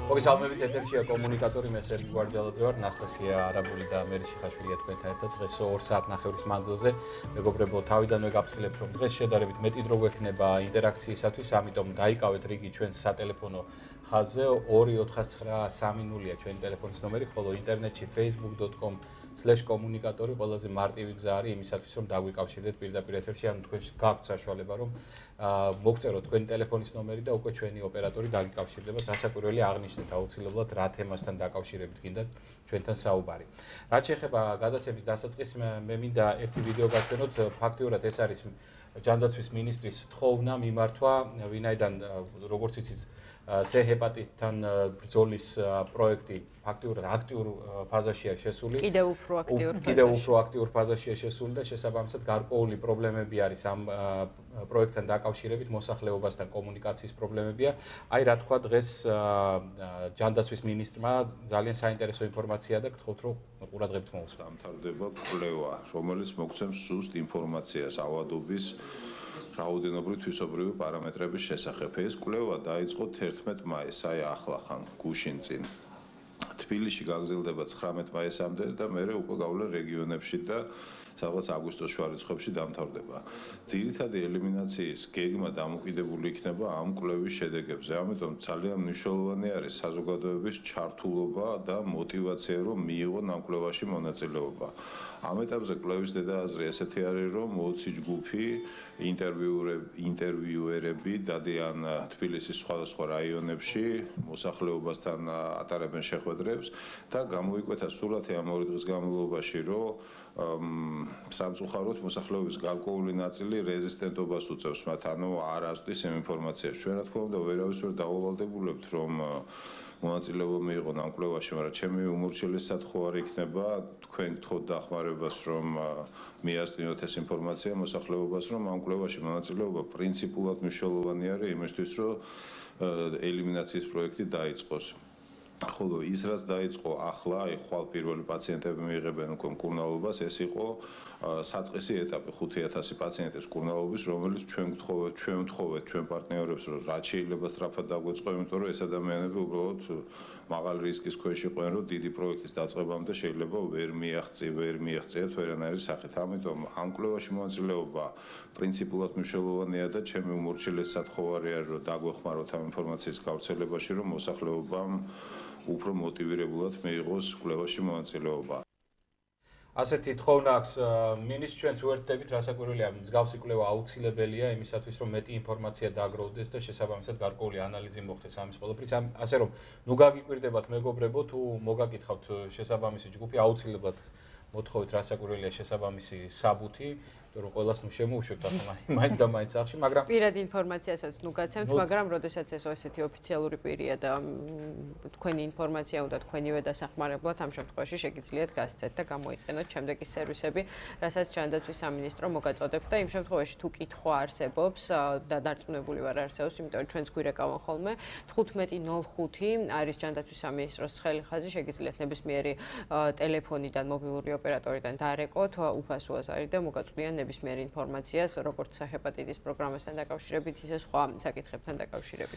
მოგესალმებით, ეთერშია კომუნიკატორი, მე სერგი გვარჯალაძე ვარ, ნასტასია არაბული და მერი შიხაშვილია თქვენთან ერთად. დღეს 2 საათნახევრის მანძილზე. მეგობრებო, თავიდანვე გაფრთხილებთ, რომ დღეს შედარებით მეტი დრო გვექნება ინტერაქციისათვის, ამიტომ დაიკავეთ რიგი ჩვენს სატელეფონო ხაზზე 24930-ია ჩვენი ტელეფონის ნომერი, ხოლო ინტერნეტში facebook.com/komunikatori ყველაზე მარტივი გზა არის იმისათვის, რომ დაგვიკავშირდეთ პირდაპირ ეთერში, ანუ თქვენ გაქვთ საშუალება, რომ მოგწეროთ თქვენი ტელეფონის ნომერი და უკვე ჩვენი ოპერატორი დაგიკავშირდება. დასაკვირველი აღნიშნეთ აუცილებლად რა თემასთან დაკავშირებით გინდათ ჩვენთან საუბარი. რაც შეეხება გადაცემის დასაწყისს, მე მინდა ერთი ვიდეო გაჩვენოთ. ფაქტიურად ეს არის ჯანდაცვის მინისტრის თხოვნა მიმართვა, ვინაიდან როგორც იცით, C ჰეპატიტთან ბრძოლის პროექტი ფაქტიურად აქტიურ ფაზაშია შესული. კიდევ უფრო აქტიურ ფაზაშია შესული და შესაბამისად გარკვეული პრობლემები არის ამ პროექტთან დაკავშირებით, მოსახლეობასთან კომუნიკაციის პრობლემებია. აი რა თქვა დღეს ჯანდაცვის მინისტრმა, ძალიან საინტერესო ინფორმაცია და გთხოვთ რომ ყურადღებით მოვუსწროთ. დამთავრდება კვლევა, რომელიც მოგცემს ზუსტ ინფორმაციას ავადობის რაოდენობრივი თვისობრივი პარამეტრების შესახებ. ეს კვლევა დაიწყო 11 მაისს, აი ახლა ხან გუშინ წინ. თბილისში გაგრძელდება 19 მაისამდე და მერე უკვე გავლენ რეგიონებში და სადღაც აგვისტოს შუა რიცხვებში დამთავრდება. ძირითადი ელიმინაციის გეგმა დამოკიდებული იქნება ამ კვლევის შედეგებზე. ამიტომ ძალიან მნიშვნელოვანი არის საზოგადოების ჩართულობა და мотиваცია, რომ მიიღონ ამ კვლევაში მონაწილეობა. ამ ეტაპზე კვლევის დედააზრი ესეთი არის, რომ 20 ჯგუფი ინტერვიუერები დადიან თბილისის სხვადასხვა რაიონებში, მოსახლეობასთან ატარებენ შეხვედრებს და გამოიკვეთა სურათი ამ 2 დღის განმავლობაში, რომ სამწუხაროდ მოსახლეობის გარკვეული ნაწილი რეზისტენტობას უწევს მათ, ანუ არ ასწვდის იმ ინფორმაციას. ჩვენ რა თქმა უნდა ვერავის ვერ დაუვალდებულებთ, რომ მონაწილეობა მიიღონ ამ კვლევაში, მაგრამ ჩემი უმორჩილესი სათხოვ არ იქნება თქვენ გთხოვთ დახმარებას, რომ მიასწვნოთ ეს ინფორმაცია მოსახლეობას, რომ ამ კვლევაში მონაწილეობა პრინციპულად მნიშვნელოვანი არის იმისთვის, რომ ელიმინაციის პროექტი დაიწყოს. ხოლო ის რაც დაიწყო ახლა, აი ხვალ პირველი პაციენტები მიიღებენ უკვე მკურნალობას, ეს იყო საწყისი ეტაპი 5000 პაციენტის მკურნალობის, რომელიც ჩვენ ვთხოვეთ ჩვენ პარტნიორებს, რომ რაც შეიძლება სწრაფად დაგვეწყო, იმიტომ რომ ეს ადამიანები უბრალოდ მაღალ რისკის ქვეშ იყვნენ, რომ დიდი პროექტის დაწყებამდე შეიძლება ვერ მიაღწიათ ვერანაირი სახით. ამიტომ ამ კვლევაში მონაწილეობა პრინციპულად მნიშვნელოვანია და ჩემი უმორჩილესი სათხოვარი არის, რომ დაგვეხმაროთ ამ ინფორმაციის გავრცელებაში, რომ მოსახლეობამ უფრო მოტივირებულად მიიღოს კვლევაში მონაწილეობა. ასეთი თხოვნა აქვს მინისტრს, ჩვენც უერთდებით, რასაკვირველია, მსგავსი კვლევა აუცილებელია იმისათვის, რომ მეტი ინფორმაცია დაგროვდეს და შესაბამისად გარკვეული ანალიზი მოხდეს ამის ყველაფრის. ასე რომ, ნუ გაგიკვირდებათ მეგობრებო, თუ მოგაკითხავთ შესაბამისი ჯგუფი, აუცილებლად მოთხოვეთ, რასაკვირველია შესაბამისი საბუთი, რომ ყველას ნუ შემოუშვებთ ახლა მაინც და მაინც სახში, მაგრამ პირადი ინფორმაციასაც ნუ გაცემთ, მაგრამ როდესაც ეს ესეთი ოფიციალური პირია და თქვენი ინფორმაცია უნდა თქვენივე დასახმარებლად, ამ შემთხვევაში შეგიძლიათ გასცეთ და გამოიყენოთ შემდეგი სერვისები, რასაც ჯანდაცვის სამინისტრო მოგაწოდებთ და იმ შემთხვევაში თუ კითხვა არსებობს და დარწმუნებული ვარ არსებობს, იმიტომ რომ ჩვენც გვირეკავენ ხოლმე 1505 არის ჯანდაცვის სამინისტროს ცხელი ხაზი, შეგიძლიათ ნებისმიერი ტელეფონიდან, მობილური ოპერატორიდან დაარეკოთ, უფასოა არის და მოგაწვდიან ნებისმიერ ინფორმაციას, როგორც ჰეპატიტის პროგრამასთან დაკავშირებით, ისე სხვა საკითხებთან დაკავშირებით.